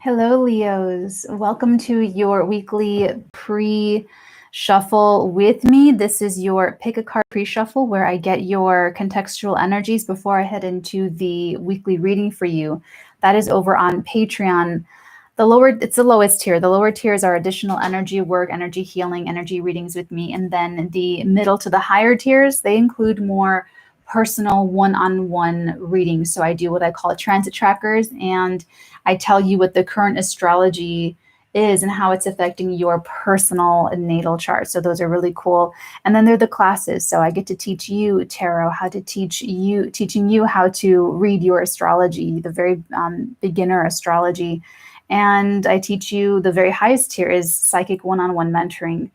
Hello, Leos. Welcome to your weekly pre-shuffle with me. This is your pick a card pre-shuffle where I get your contextual energies before I head into the weekly reading for you. That is over on Patreon. It's the lowest tier. The lower tiers are additional energy work, energy healing, energy readings with me. And then the middle to the higher tiers, they include more personal one-on-one readings. So I do what I call transit trackers, and I tell you what the current astrology is and how it's affecting your personal natal chart. So those are really cool. And then there are the classes. So I get to teach you tarot, teaching you how to read your astrology, the very beginner astrology. And I teach you the very highest tier is psychic one-on-one mentoring.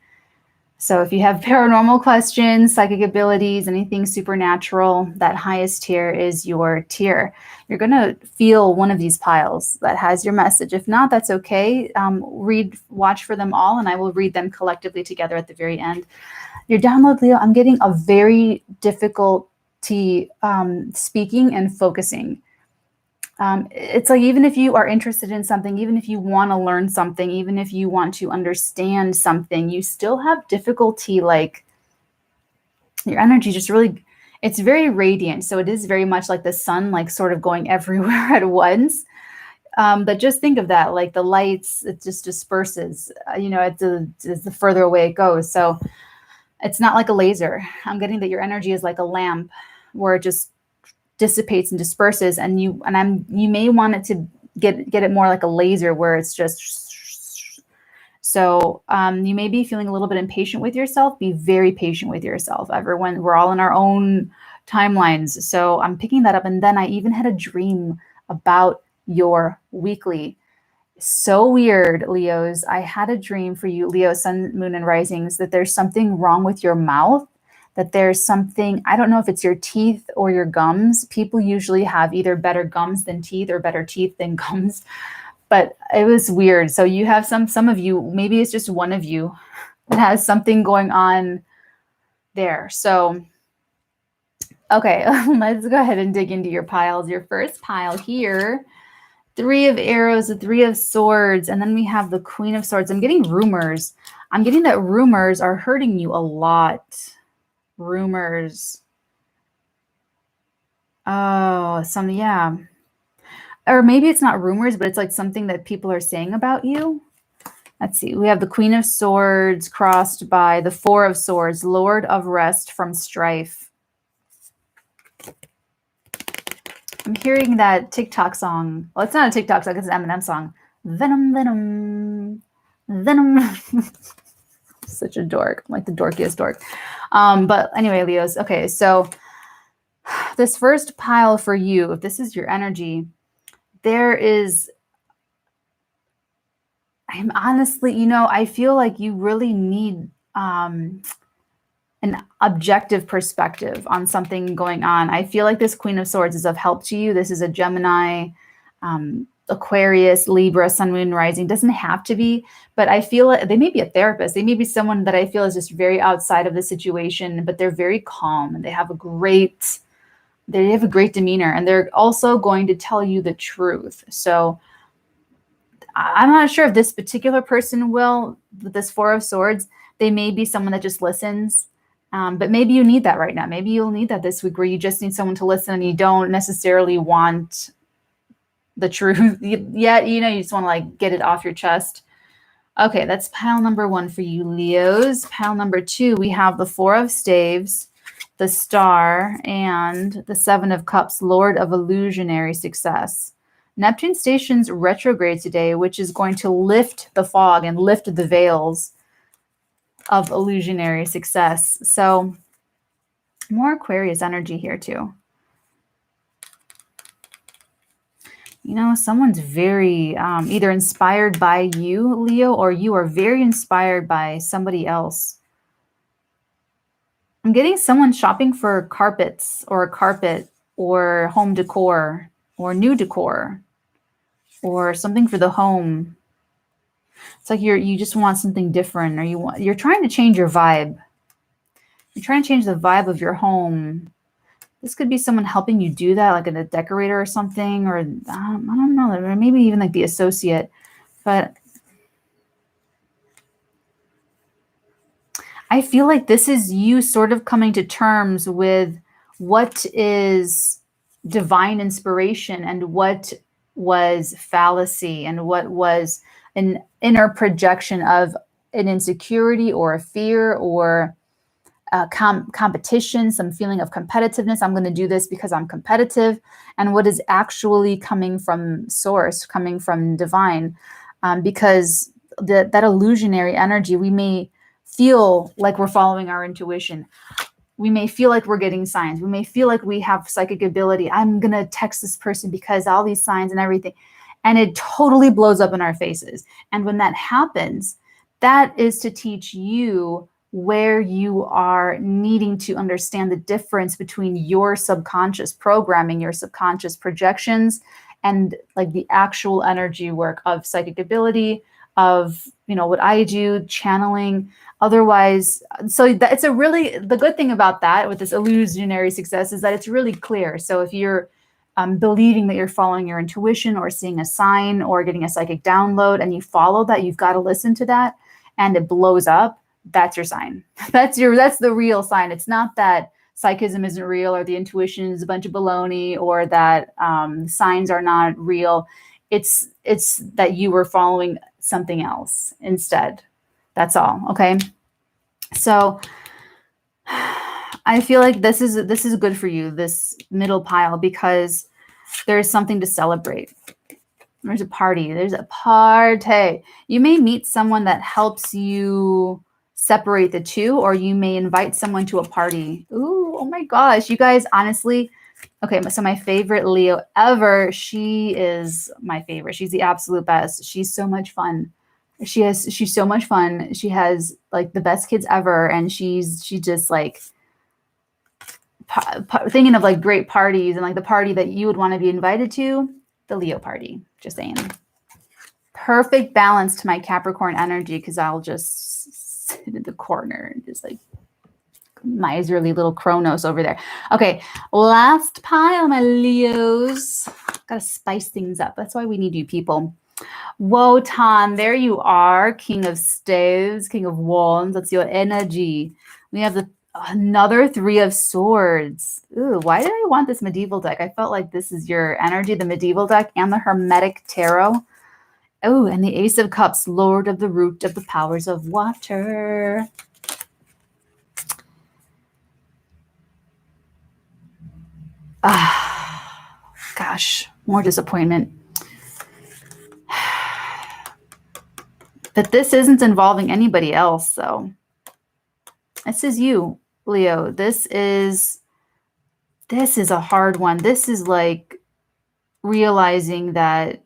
So if you have paranormal questions, psychic abilities, anything supernatural, that highest tier is your tier. You're going to feel one of these piles that has your message. If not, that's okay. Watch for them all, and I will read them collectively together at the very end. Your download, Leo, I'm getting a very difficulty speaking and focusing. It's like even if you are interested in something, even if you want to learn something, even if you want to understand something, you still have difficulty, like your energy just really, it's very radiant. So it is very much like the sun, like sort of going everywhere at once. But just think of that, like the lights, it just disperses, it's the further away it goes. So it's not like a laser. I'm getting that your energy is like a lamp where it just dissipates and disperses, and you may want it to get it more like a laser where it's just so you may be feeling a little bit impatient with yourself. Be very patient with yourself. Everyone, we're all in our own timelines. So I'm picking that up. And then I even had a dream about your weekly. So weird, Leos. I had a dream for you, Leo, sun, moon, and risings, that there's something wrong with your mouth, that there's something, I don't know if it's your teeth or your gums. People usually have either better gums than teeth or better teeth than gums, but it was weird. So you have some of you, maybe it's just one of you that has something going on there. So, okay, let's go ahead and dig into your piles. Your first pile here, 3 of arrows, the 3 of swords, and then we have the Queen of Swords. I'm getting rumors. I'm getting that rumors are hurting you a lot. Rumors. Oh, yeah. Or maybe it's not rumors, but it's like something that people are saying about you. Let's see. We have the Queen of Swords crossed by the 4 of Swords, Lord of Rest from Strife. I'm hearing that TikTok song. Well, it's not a TikTok song, it's an Eminem song. Venom, venom, venom. Such a dork. I'm like the dorkiest dork. But anyway, Leos. Okay, so this first pile for you, if this is your energy, I'm honestly, I feel like you really need an objective perspective on something going on. I feel like this Queen of Swords is of help to you. This is a Gemini, Aquarius, Libra, Sun, Moon, Rising. Doesn't have to be, but I feel like they may be a therapist. They may be someone that I feel is just very outside of the situation, but they're very calm and they have a great demeanor, and they're also going to tell you the truth. So I'm not sure if this particular person will, with this 4 of Swords, they may be someone that just listens. But maybe you need that right now. Maybe you'll need that this week, where you just need someone to listen and you don't necessarily want the truth yet. You just want to like get it off your chest. Okay, that's pile number 1 for you, Leos. Pile number 2, we have the 4 of Staves, the Star, and the 7 of Cups, Lord of Illusionary Success. Neptune stations retrograde today, which is going to lift the fog and lift the veils of illusionary success. So more Aquarius energy here too. Someone's very either inspired by you, Leo, or you are very inspired by somebody else. I'm getting someone shopping for carpets or a carpet or home decor or new decor or something for the home. It's like you just want something different, or you're trying to change your vibe. You're trying to change the vibe of your home. This could be someone helping you do that, like a decorator or something, or I don't know, or maybe even like the associate. But I feel like this is you sort of coming to terms with what is divine inspiration and what was fallacy and what was an inner projection of an insecurity or a fear or competition, some feeling of competitiveness. I'm going to do this because I'm competitive, and what is actually coming from source, coming from divine, because that illusionary energy, we may feel like we're following our intuition. We may feel like we're getting signs. We may feel like we have psychic ability. I'm going to text this person because all these signs and everything. And it totally blows up in our faces. And when that happens, that is to teach you where you are needing to understand the difference between your subconscious programming, your subconscious projections, and like the actual energy work of psychic ability, of, you know, what I do, channeling. Otherwise, so that it's a really, the good thing about that with this illusionary success is that it's really clear. So if you're believing that you're following your intuition or seeing a sign or getting a psychic download and you follow that, you've got to listen to that, and it blows up, that's your sign. That's the real sign. It's not that psychism isn't real or the intuition is a bunch of baloney or that signs are not real. It's that you were following something else instead. That's all. Okay. So I feel like this is good for you, this middle pile, because there's something to celebrate. There's a party. There's a party. You may meet someone that helps you separate the two, or you may invite someone to a party. Ooh, oh my gosh. You guys, honestly, okay, so my favorite Leo ever, she is my favorite. She's the absolute best. She's so much fun. She's so much fun. She has like the best kids ever, and she just like thinking of like great parties and like the party that you would want to be invited to, the Leo party. Just saying. Perfect balance to my Capricorn energy, because I'll just sit in the corner and just like miserly little Kronos over there. Okay, last pile, my Leos. Gotta spice things up. That's why we need you people. Wotan, there you are, King of Staves, King of Wands. That's your energy. We have another Three of Swords. Ooh, why did I want this medieval deck? I felt like this is your energy, the medieval deck and the Hermetic Tarot. Oh, and the Ace of Cups, Lord of the Root of the Powers of Water. Ah, gosh, more disappointment. But this isn't involving anybody else, though. This is you, Leo. This is a hard one. This is like realizing that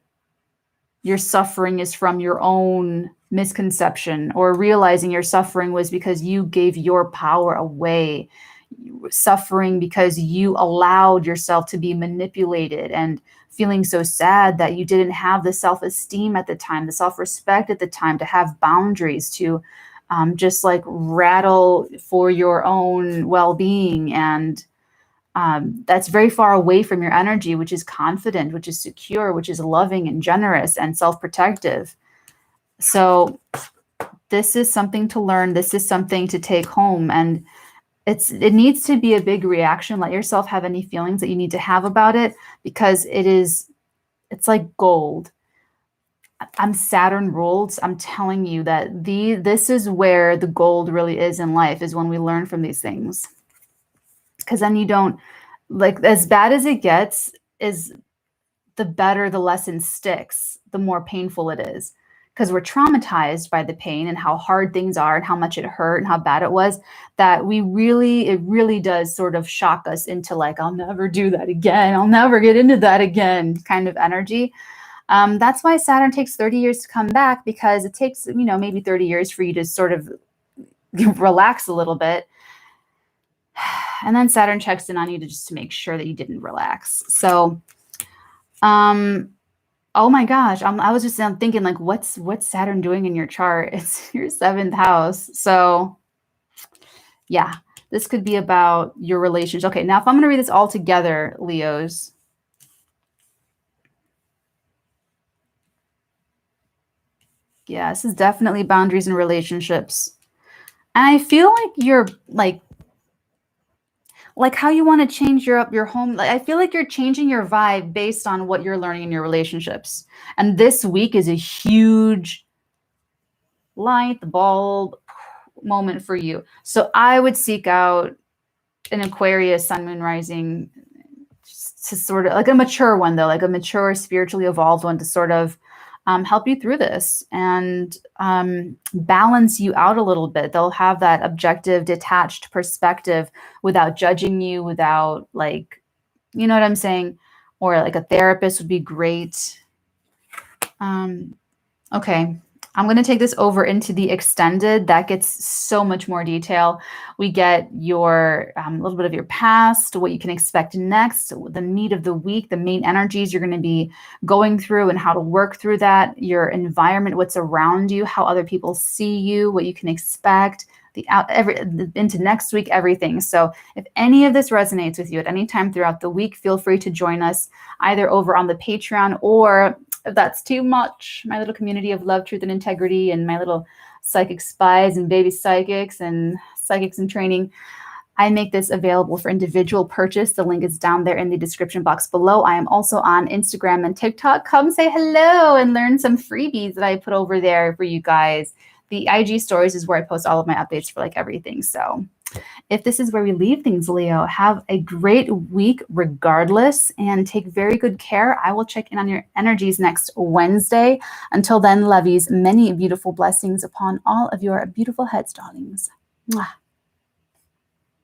your suffering is from your own misconception, or realizing your suffering was because you gave your power away. You were suffering because you allowed yourself to be manipulated, and feeling so sad that you didn't have the self-esteem at the time, the self-respect at the time to have boundaries, to just like rattle for your own well-being. And that's very far away from your energy, which is confident, which is secure, which is loving and generous and self-protective. So this is something to learn. This is something to take home. And it needs to be a big reaction. Let yourself have any feelings that you need to have about it, because it's like gold. I'm Saturn ruled. I'm telling you that this is where the gold really is in life, is when we learn from these things. Because then you don't, like, as bad as it gets, is the better the lesson sticks, the more painful it is. Because we're traumatized by the pain and how hard things are and how much it hurt and how bad it was, that it really does sort of shock us into like, I'll never do that again. I'll never get into that again kind of energy. That's why Saturn takes 30 years to come back, because it takes, maybe 30 years for you to sort of relax a little bit. And then Saturn checks in on you just to make sure that you didn't relax. So, oh my gosh, I was just thinking, like, what's Saturn doing in your chart? It's your 7th house. So yeah, this could be about your relationship. Okay, now if I'm going to read this all together, Leos. Yeah, this is definitely boundaries in relationships. And I feel like you're like how you want to change your home. Like I feel like you're changing your vibe based on what you're learning in your relationships. And this week is a huge light the bulb moment for you. So I would seek out an Aquarius sun moon rising to sort of like a mature one though, like a mature spiritually evolved one to sort of help you through this and balance you out a little bit. They'll have that objective, detached perspective without judging you, without like, you know what I'm saying? Or like a therapist would be great. Okay, I'm going to take this over into the extended. That gets so much more detail. We get your a little bit of your past, what you can expect next, the meat of the week, the main energies you're going to be going through and how to work through that, your environment, what's around you, how other people see you, what you can expect, into next week, everything. So if any of this resonates with you at any time throughout the week, feel free to join us either over on the Patreon or if that's too much, my little community of love, truth, and integrity, and my little psychic spies and baby psychics and psychics in training, I make this available for individual purchase. The link is down there in the description box below. I am also on Instagram and TikTok. Come say hello and learn some freebies that I put over there for you guys. The IG stories is where I post all of my updates for like everything. So if this is where we leave things, Leo, have a great week regardless and take very good care. I will check in on your energies next Wednesday. Until then, lovies, many beautiful blessings upon all of your beautiful heads, darlings. Mwah.